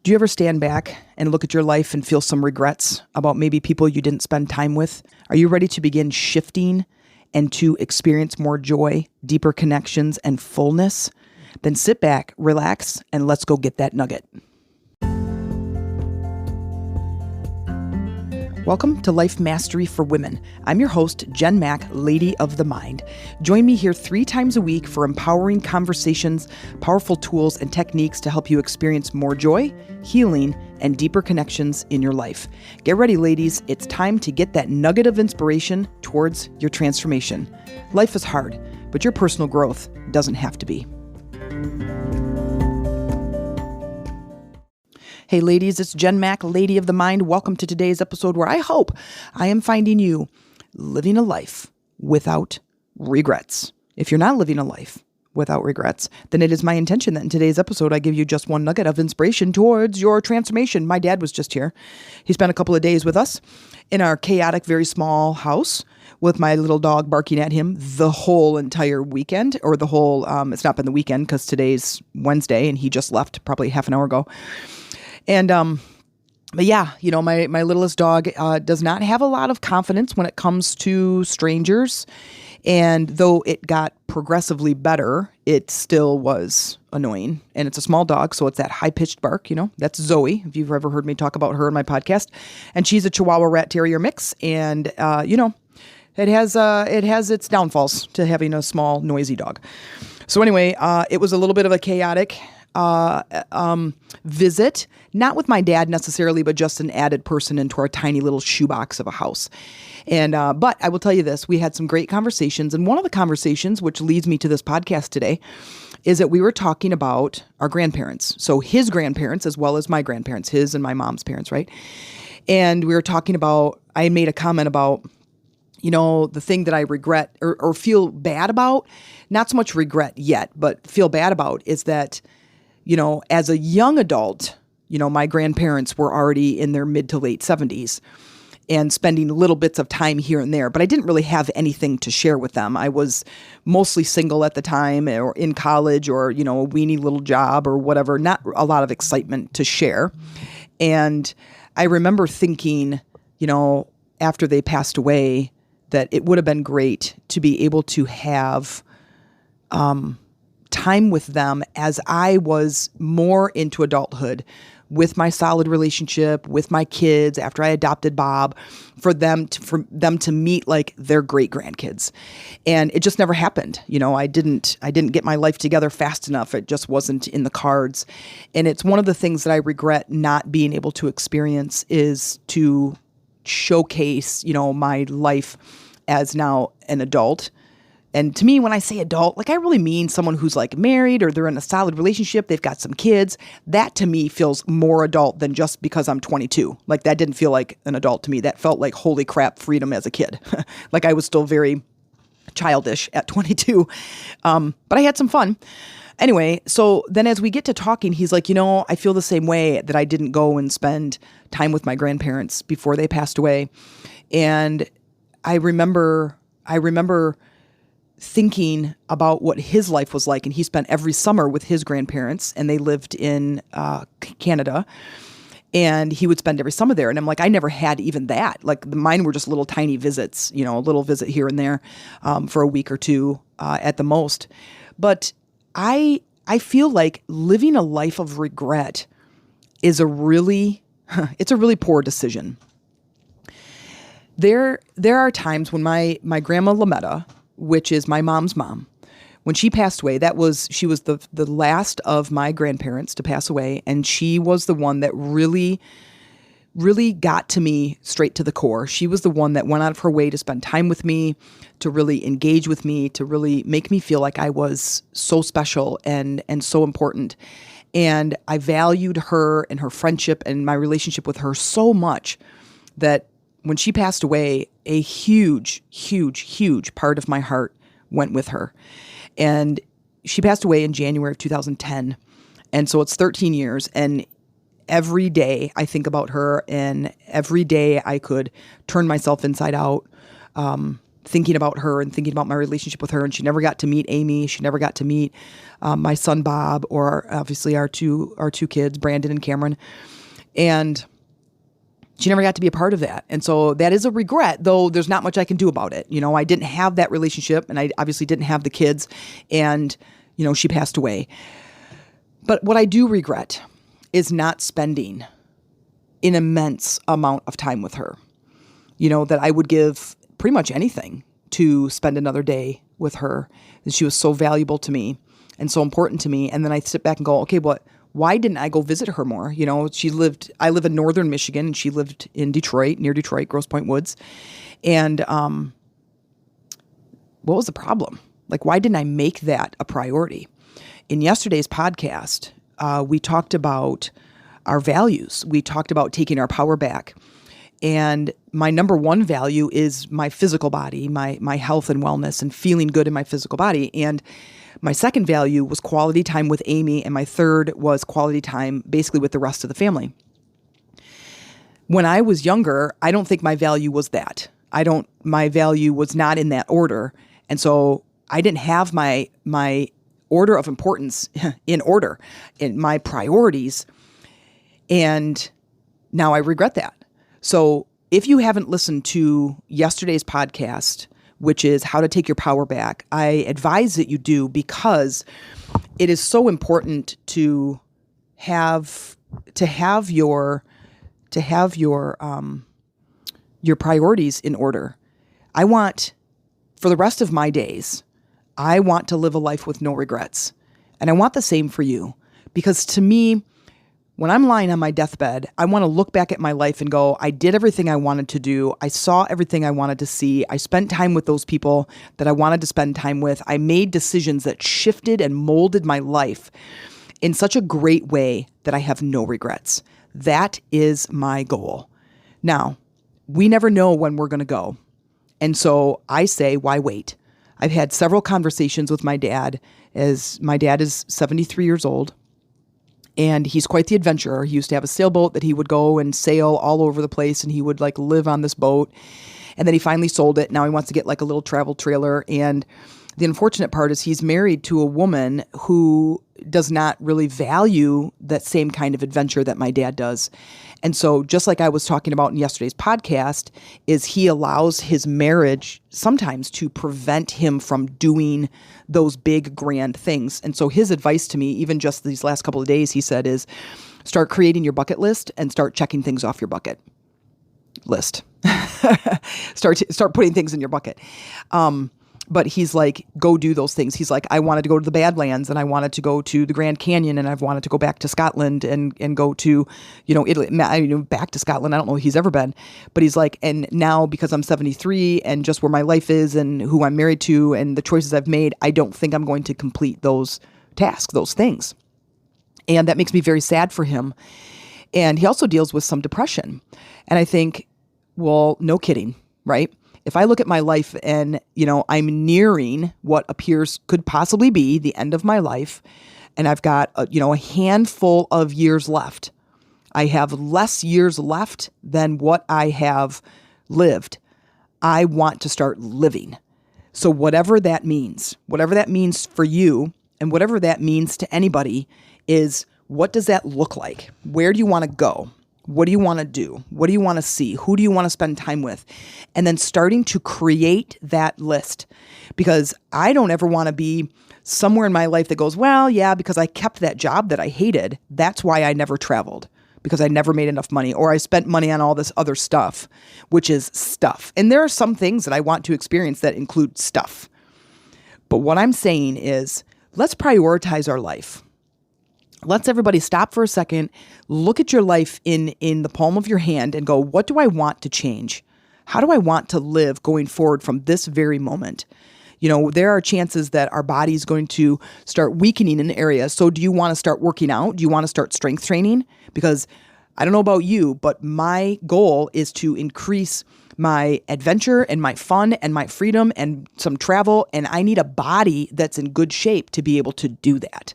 Do you ever stand back and look at your life and feel some regrets about maybe people you didn't spend time with? Are you ready to begin shifting and to experience more joy, deeper connections, and fullness? Then sit back, relax, and let's go get that nugget. Welcome to Life Mastery for Women. I'm your host, Jen Mack, Lady of the Mind. Join me here 3 times a week for empowering conversations, powerful tools, and techniques to help you experience more joy, healing, and deeper connections in your life. Get ready, ladies. It's time to get that nugget of inspiration towards your transformation. Life is hard, but your personal growth doesn't have to be. Hey ladies, it's Jen Mack, Lady of the Mind. Welcome to today's episode where I hope I am finding you living a life without regrets. If you're not living a life without regrets, then it is my intention that in today's episode I give you just one nugget of inspiration towards your transformation. My dad was just here. He spent a couple of days with us in our chaotic, very small house with my little dog barking at him the whole entire weekend, or the whole, it's not been the weekend because today's Wednesday and he just left probably half an hour ago. And, but yeah, you know, my littlest dog, does not have a lot of confidence when it comes to strangers. And though it got progressively better, it still was annoying. And it's a small dog, so it's that high-pitched bark, you know. That's Zoe, if you've ever heard me talk about her in my podcast. And she's a Chihuahua Rat Terrier mix. And, you know, it has its downfalls to having a small, noisy dog. So anyway, it was a little bit of a chaotic visit, not with my dad necessarily, but just an added person into our tiny little shoebox of a house. And, but I will tell you this, we had some great conversations. And one of the conversations, which leads me to this podcast today, is that we were talking about our grandparents. So his grandparents, as well as my grandparents, his and my mom's parents, right? And we were talking about, I made a comment about, you know, the thing that I regret or feel bad about, not so much regret yet, but feel bad about is that, you know, as a young adult, you know, my grandparents were already in their mid to late 70s and spending little bits of time here and there, but I didn't really have anything to share with them. I was mostly single at the time or in college or, you know, a weenie little job or whatever, not a lot of excitement to share. And I remember thinking, you know, after they passed away, that it would have been great to be able to have, time with them as I was more into adulthood with my solid relationship with my kids after I adopted Bob, for them to meet like their great grandkids. And it just never happened. You know, I didn't get my life together fast enough. It just wasn't in the cards. And it's one of the things that I regret not being able to experience is to showcase, you know, my life as now an adult. And to me, when I say adult, like I really mean someone who's like married or they're in a solid relationship, they've got some kids. That to me feels more adult than just because I'm 22. Like that didn't feel like an adult to me. That felt like holy crap freedom as a kid. Like I was still very childish at 22. But I had some fun. Anyway, so then as we get to talking, he's like, you know, I feel the same way that I didn't go and spend time with my grandparents before they passed away. And I remember thinking about what his life was like. And he spent every summer with his grandparents and they lived in Canada. And he would spend every summer there. And I'm like, I never had even that. Like mine were just little tiny visits, you know, a little visit here and there for a week or two at the most. But I feel like living a life of regret is it's a really poor decision. There are times when my grandma Lametta, which is my mom's mom, when she passed away, she was the last of my grandparents to pass away. And she was the one that really, really got to me straight to the core. She was the one that went out of her way to spend time with me, to really engage with me, to really make me feel like I was so special and so important. And I valued her and her friendship and my relationship with her so much that when she passed away, a huge, huge, huge part of my heart went with her. And she passed away in January of 2010. And so it's 13 years. And every day I think about her, and every day I could turn myself inside out, thinking about her and thinking about my relationship with her. And she never got to meet Amy. She never got to meet my son, Bob, or obviously our two kids, Brandon and Cameron. And she never got to be a part of that. And so that is a regret, though there's not much I can do about it. I didn't have that relationship, and I obviously didn't have the kids, and, she passed away. But what I do regret is not spending an immense amount of time with her. That I would give pretty much anything to spend another day with her. And she was so valuable to me and so important to me. And then I sit back and go, okay, why didn't I go visit her more? I live in northern Michigan, and she lived in Detroit, near Detroit, Grosse Pointe Woods. And what was the problem? Like, why didn't I make that a priority? In yesterday's podcast, we talked about our values. We talked about taking our power back. And my number one value is my physical body, my health and wellness, and feeling good in my physical body. And my second value was quality time with Amy, and my third was quality time basically with the rest of the family. When I was younger, I don't think my value was that. My value was not in that order. And so I didn't have my order of importance in order, in my priorities. And now I regret that. So if you haven't listened to yesterday's podcast, which is how to take your power back, I advise that you do, because it is so important to have your priorities in order. For the rest of my days, I want to live a life with no regrets. And I want the same for you, because to me, when I'm lying on my deathbed, I want to look back at my life and go, I did everything I wanted to do. I saw everything I wanted to see. I spent time with those people that I wanted to spend time with. I made decisions that shifted and molded my life in such a great way that I have no regrets. That is my goal. Now, we never know when we're going to go. And so I say, why wait? I've had several conversations with my dad, as my dad is 73 years old. And he's quite the adventurer. He used to have a sailboat that he would go and sail all over the place, and he would live on this boat. And then he finally sold it. Now he wants to get a little travel trailer. And the unfortunate part is he's married to a woman who does not really value that same kind of adventure that my dad does. And so just like I was talking about in yesterday's podcast, is he allows his marriage sometimes to prevent him from doing those big, grand things. And so his advice to me, even just these last couple of days, he said, is start creating your bucket list and start checking things off your bucket list. Start putting things in your bucket. But he's like, go do those things. He's like, I wanted to go to the Badlands, and I wanted to go to the Grand Canyon, and I've wanted to go back to Scotland and go to, Italy, back to Scotland. I don't know if he's ever been, but he's like, and now because I'm 73 and just where my life is and who I'm married to and the choices I've made, I don't think I'm going to complete those tasks, those things. And that makes me very sad for him. And he also deals with some depression. And I think, well, no kidding, right? If I look at my life and, I'm nearing what appears could possibly be the end of my life, and I've got, a handful of years left. I have less years left than what I have lived. I want to start living. So whatever that means for you, and whatever that means to anybody, is what does that look like? Where do you want to go? What do you want to do? What do you want to see? Who do you want to spend time with? And then starting to create that list, because I don't ever want to be somewhere in my life that goes, well, yeah, because I kept that job that I hated. That's why I never traveled, because I never made enough money, or I spent money on all this other stuff, which is stuff. And there are some things that I want to experience that include stuff. But what I'm saying is, let's prioritize our life. Let's everybody stop for a second, look at your life in the palm of your hand and go, what do I want to change? How do I want to live going forward from this very moment? There are chances that our body is going to start weakening in areas. So do you want to start working out? Do you want to start strength training? Because I don't know about you, but my goal is to increase my adventure and my fun and my freedom and some travel. And I need a body that's in good shape to be able to do that.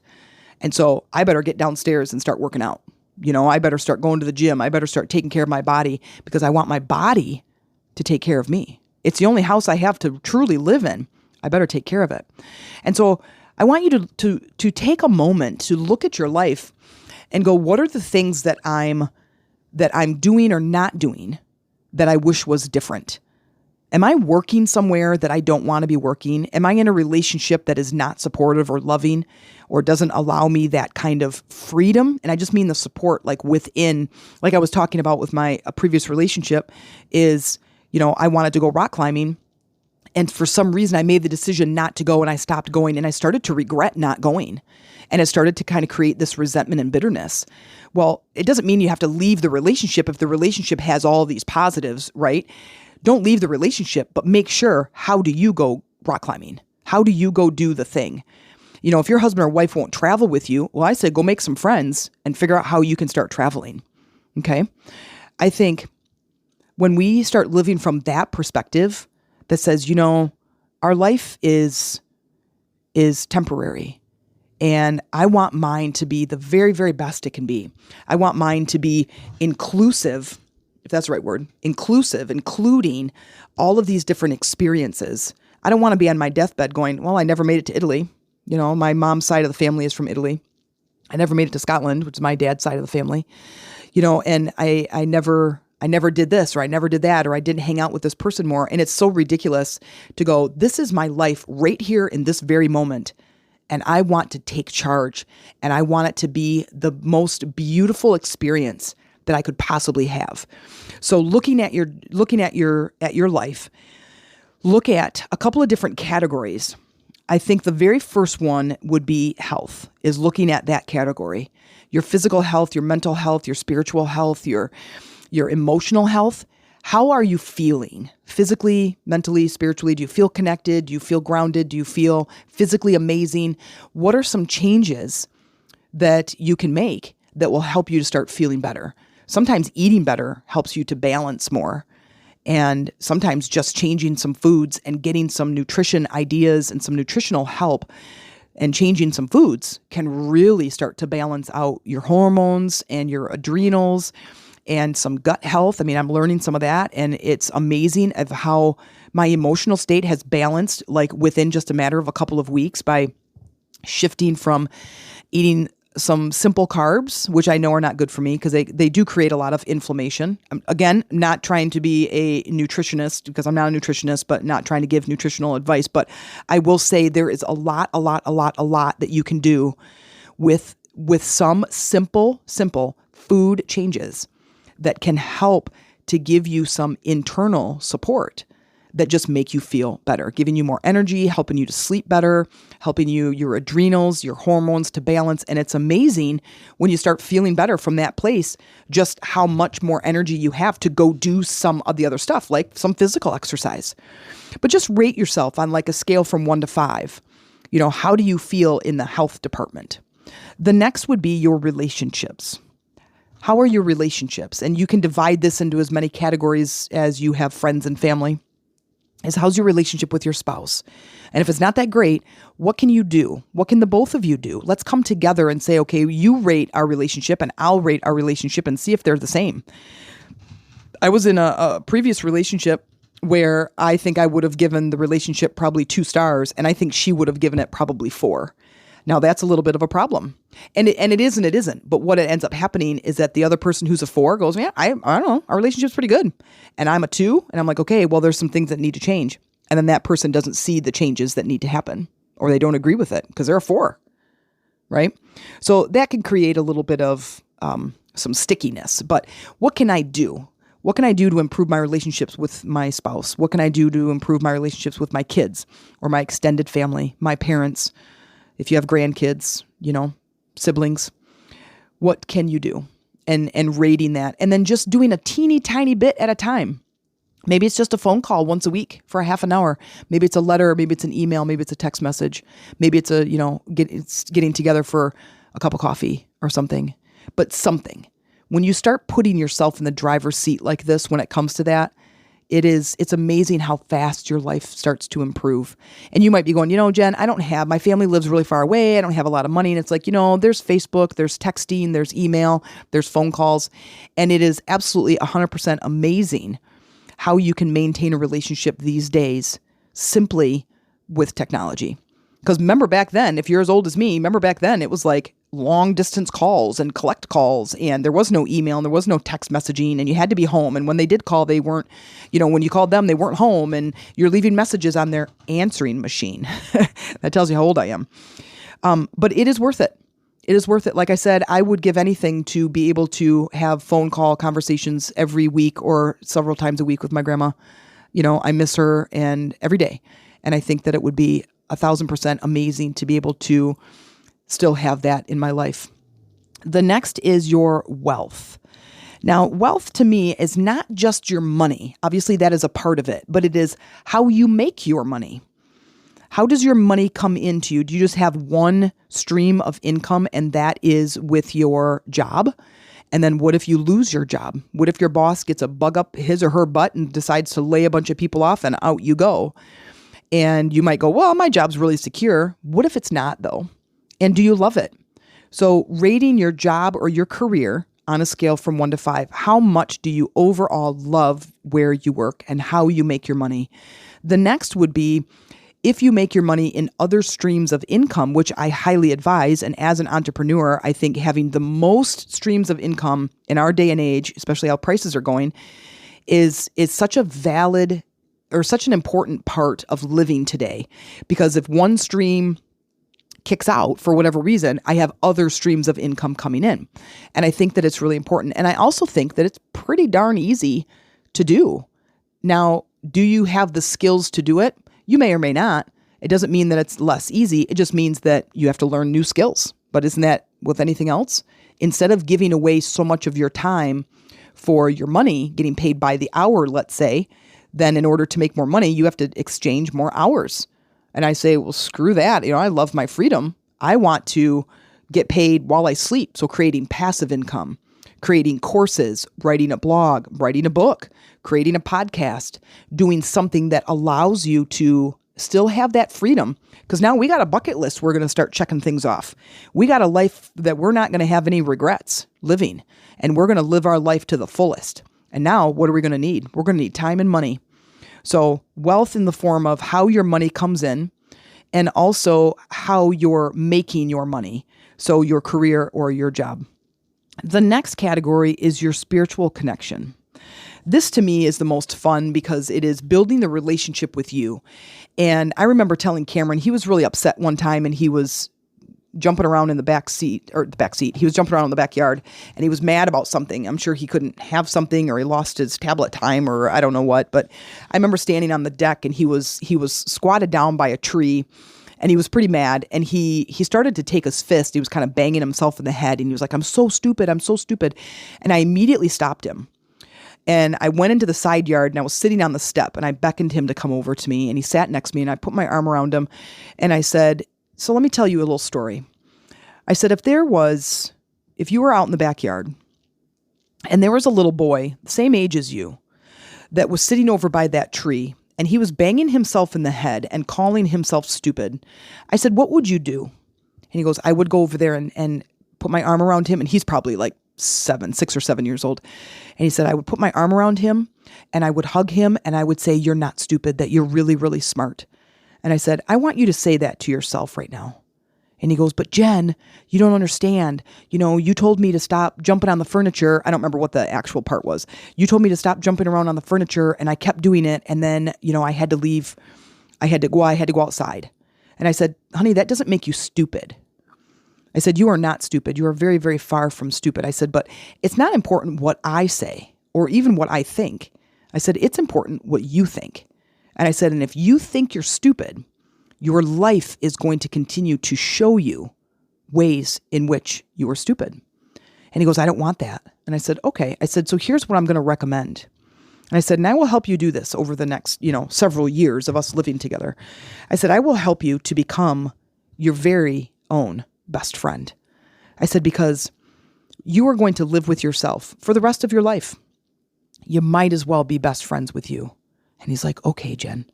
And so I better get downstairs and start working out. I better start going to the gym. I better start taking care of my body, because I want my body to take care of me. It's the only house I have to truly live in. I better take care of it. And so I want you to take a moment to look at your life and go, what are the things that I'm doing or not doing that I wish was different? Am I working somewhere that I don't want to be working? Am I in a relationship that is not supportive or loving or doesn't allow me that kind of freedom? And I just mean the support like within, like I was talking about with my previous relationship is, I wanted to go rock climbing. And for some reason, I made the decision not to go and I stopped going and I started to regret not going. And it started to kind of create this resentment and bitterness. Well, it doesn't mean you have to leave the relationship if the relationship has all these positives, right? Don't leave the relationship, but make sure, how do you go rock climbing? How do you go do the thing? If your husband or wife won't travel with you, well, I said, go make some friends and figure out how you can start traveling. Okay. I think when we start living from that perspective that says, our life is temporary and I want mine to be the very, very best it can be. I want mine to be inclusive, if that's the right word, inclusive, including all of these different experiences. I don't want to be on my deathbed going, well, I never made it to Italy. My mom's side of the family is from Italy. I never made it to Scotland, which is my dad's side of the family. And I never did this, or I never did that, or I didn't hang out with this person more. And it's so ridiculous to go, this is my life right here in this very moment. And I want to take charge and I want it to be the most beautiful experience that I could possibly have. So looking at your life, look at a couple of different categories. I think the very first one would be health, is looking at that category. Your physical health, your mental health, your spiritual health, your emotional health. How are you feeling physically, mentally, spiritually? Do you feel connected? Do you feel grounded? Do you feel physically amazing? What are some changes that you can make that will help you to start feeling better? Sometimes eating better helps you to balance more. And sometimes just changing some foods and getting some nutrition ideas and some nutritional help and changing some foods can really start to balance out your hormones and your adrenals and some gut health. I mean, I'm learning some of that, and it's amazing of how my emotional state has balanced like within just a matter of a couple of weeks by shifting from eating some simple carbs, which I know are not good for me because they do create a lot of inflammation. Again, not trying to be a nutritionist because I'm not a nutritionist, but not trying to give nutritional advice. But I will say there is a lot that you can do with some simple food changes that can help to give you some internal support that just make you feel better, giving you more energy, helping you to sleep better, helping your adrenals, your hormones to balance. And it's amazing when you start feeling better from that place, just how much more energy you have to go do some of the other stuff, like some physical exercise. But just rate yourself on like a scale from 1 to 5. How do you feel in the health department? The next would be your relationships. How are your relationships? And you can divide this into as many categories as you have friends and family. Is how's your relationship with your spouse? And if it's not that great, what can you do? What can the both of you do? Let's come together and say, okay, you rate our relationship and I'll rate our relationship and see if they're the same. I was in a previous relationship where I think I would have given the relationship probably 2 stars, and I think she would have given it probably 4. Now that's a little bit of a problem. And it is and it isn't. But what it ends up happening is that the other person who's a 4 goes, yeah, I don't know, our relationship's pretty good. And I'm a 2, and I'm like, okay, well, there's some things that need to change. And then that person doesn't see the changes that need to happen, or they don't agree with it because they're a 4, right? So that can create a little bit of some stickiness. But what can I do? What can I do to improve my relationships with my spouse? What can I do to improve my relationships with my kids or my extended family, my parents? If you have grandkids, siblings, what can you do? And rating that. And then just doing a teeny tiny bit at a time. Maybe it's just a phone call once a week for a half an hour. Maybe it's a letter. Maybe it's an email. Maybe it's a text message. Maybe it's it's getting together for a cup of coffee or something. But something. When you start putting yourself in the driver's seat like this, when it comes to that, it's amazing how fast your life starts to improve. And you might be going, Jen, my family lives really far away. I don't have a lot of money. And it's like, there's Facebook, there's texting, there's email, there's phone calls. And it is absolutely 100% amazing how you can maintain a relationship these days simply with technology. Because remember back then, if you're as old as me, remember back then it was like long distance calls and collect calls, and there was no email and there was no text messaging, and you had to be home. And when they did call, they weren't, when you called them, they weren't home, and you're leaving messages on their answering machine. That tells you how old I am. But it is worth it. It is worth it. Like I said, I would give anything to be able to have phone call conversations every week or several times a week with my grandma. I miss her and every day. And I think that it would be 1,000% amazing to be able to still have that in my life. The next is your wealth. Now, wealth to me is not just your money. Obviously, that is a part of it, but it is how you make your money. How does your money come into you? Do you just have one stream of income and that is with your job? And then what if you lose your job? What if your boss gets a bug up his or her butt and decides to lay a bunch of people off and out you go? And you might go, well, my job's really secure. What if it's not, though? And do you love it? So rating your job or your career on a scale from 1 to 5, how much do you overall love where you work and how you make your money? The next would be if you make your money in other streams of income, which I highly advise. And as an entrepreneur, I think having the most streams of income in our day and age, especially how prices are going, is such a valid or such an important part of living today. Because if one stream kicks out for whatever reason, I have other streams of income coming in. And I think that it's really important. And I also think that it's pretty darn easy to do. Now, do you have the skills to do it? You may or may not. It doesn't mean that it's less easy. It just means that you have to learn new skills. But isn't that with anything else? Instead of giving away so much of your time for your money, getting paid by the hour, let's say, then in order to make more money, you have to exchange more hours. And I say, well, screw that. I love my freedom. I want to get paid while I sleep. So creating passive income, creating courses, writing a blog, writing a book, creating a podcast, doing something that allows you to still have that freedom. Because now we got a bucket list. We're going to start checking things off. We got a life that we're not going to have any regrets living. And we're going to live our life to the fullest. And now what are we going to need? We're going to need time and money. So wealth in the form of how your money comes in and also how you're making your money. So your career or your job. The next category is your spiritual connection. This to me is the most fun because it is building the relationship with you. And I remember telling Cameron, he was really upset one time and he was jumping around in the back seat. He was jumping around in the backyard and he was mad about something. I'm sure he couldn't have something or he lost his tablet time or I don't know what. But I remember standing on the deck and he was squatted down by a tree and he was pretty mad. And he started to take his fist. He was kind of banging himself in the head and he was like, I'm so stupid. I'm so stupid. And I immediately stopped him. And I went into the side yard and I was sitting on the step and I beckoned him to come over to me and he sat next to me and I put my arm around him and I said, so let me tell you a little story. I said, if you were out in the backyard and there was a little boy, the same age as you, that was sitting over by that tree and he was banging himself in the head and calling himself stupid, I said, what would you do? And he goes, I would go over there and put my arm around him. And he's probably like 6 or 7 years old. And he said, I would put my arm around him and I would hug him and I would say, you're not stupid, that you're really, really smart. And I said, I want you to say that to yourself right now. And he goes, but Jen, you don't understand. You told me to stop jumping on the furniture. I don't remember what the actual part was. You told me to stop jumping around on the furniture and I kept doing it. And then, I had to leave. I had to go outside. And I said, honey, that doesn't make you stupid. I said, you are not stupid. You are very, very far from stupid. I said, but it's not important what I say or even what I think. I said, it's important what you think. And I said, and if you think you're stupid, your life is going to continue to show you ways in which you are stupid. And he goes, I don't want that. And I said, okay. I said, so here's what I'm going to recommend. And I said, and I will help you do this over the next, several years of us living together. I said, I will help you to become your very own best friend. I said, because you are going to live with yourself for the rest of your life. You might as well be best friends with you. And he's like, okay, Jen.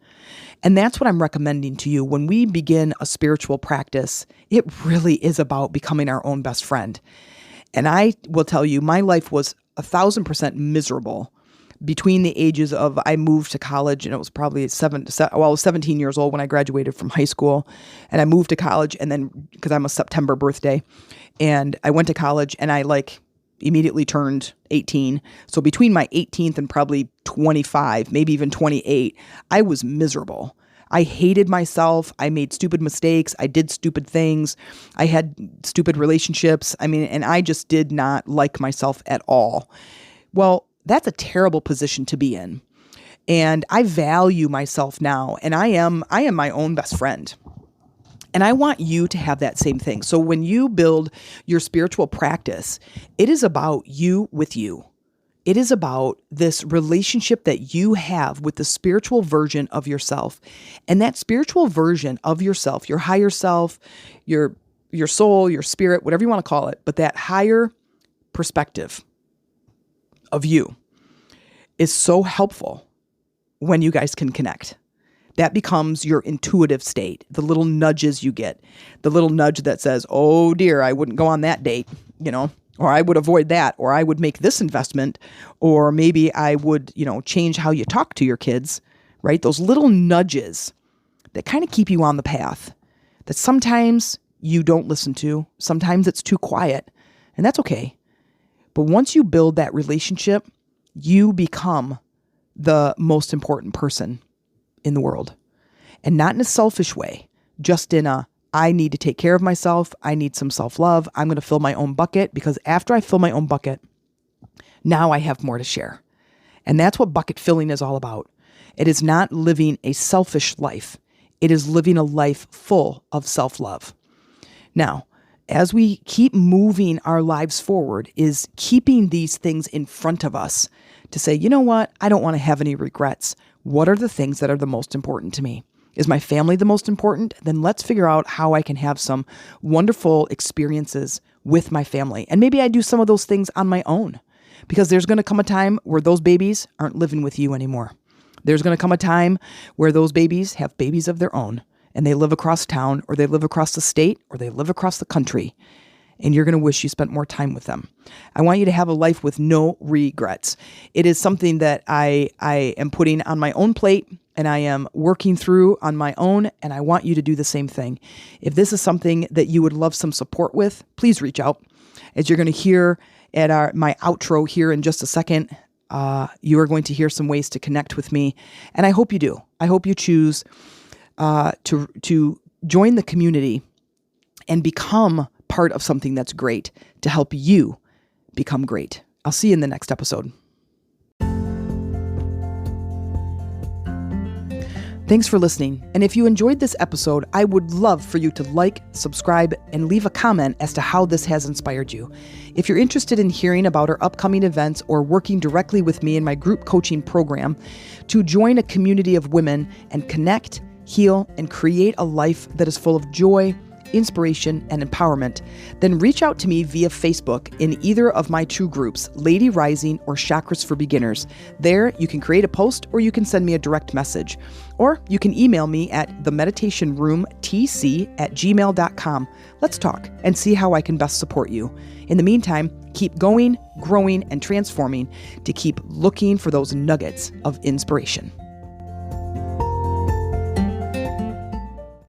And that's what I'm recommending to you. When we begin a spiritual practice, it really is about becoming our own best friend. And I will tell you, my life was 1,000% miserable between the ages of, I moved to college and it was probably I was 17 years old when I graduated from high school, and I moved to college, and then because I'm a September birthday, and I went to college and I immediately turned 18. So between my 18th and probably 25, maybe even 28, I was miserable. I hated myself. I made stupid mistakes. I did stupid things. I had stupid relationships. And I just did not like myself at all. Well, that's a terrible position to be in. And I value myself now, and I am my own best friend. And I want you to have that same thing. So when you build your spiritual practice, it is about you with you. It is about this relationship that you have with the spiritual version of yourself. And that spiritual version of yourself, your higher self, your soul, your spirit, whatever you want to call it, but that higher perspective of you is so helpful when you guys can connect. That becomes your intuitive state, the little nudges you get, the little nudge that says, oh dear, I wouldn't go on that date, or I would avoid that, or I would make this investment, or maybe I would, change how you talk to your kids, right? Those little nudges that kind of keep you on the path that sometimes you don't listen to. Sometimes it's too quiet, and that's okay. But once you build that relationship, you become the most important person in the world. And not in a selfish way, just in a, I need to take care of myself. I need some self-love. I'm going to fill my own bucket, because after I fill my own bucket, now I have more to share. And that's what bucket filling is all about. It is not living a selfish life. It is living a life full of self-love. Now, as we keep moving our lives forward, is keeping these things in front of us to say, you know what? I don't want to have any regrets. What are the things that are the most important to me? Is my family the most important? Then let's figure out how I can have some wonderful experiences with my family. And maybe I do some of those things on my own, because there's going to come a time where those babies aren't living with you anymore. There's going to come a time where those babies have babies of their own, and they live across town, or they live across the state, or they live across the country. And you're going to wish you spent more time with them. I want you to have a life with no regrets. It is something that I am putting on my own plate, and I am working through on my own, and I want you to do the same thing. If this is something that you would love some support with, please reach out. As you're going to hear at my outro here in just a second, you are going to hear some ways to connect with me, and I hope you do. I hope you choose to join the community and become part of something that's great to help you become great. I'll see you in the next episode. Thanks for listening. And if you enjoyed this episode, I would love for you to like, subscribe, and leave a comment as to how this has inspired you. If you're interested in hearing about our upcoming events or working directly with me in my group coaching program to join a community of women and connect, heal, and create a life that is full of joy, inspiration, and empowerment, then reach out to me via Facebook in either of my two groups, Lady Rising or Chakras for Beginners. There, you can create a post, or you can send me a direct message. Or you can email me at themeditationroomtc@gmail.com. Let's talk and see how I can best support you. In the meantime, keep going, growing, and transforming to keep looking for those nuggets of inspiration.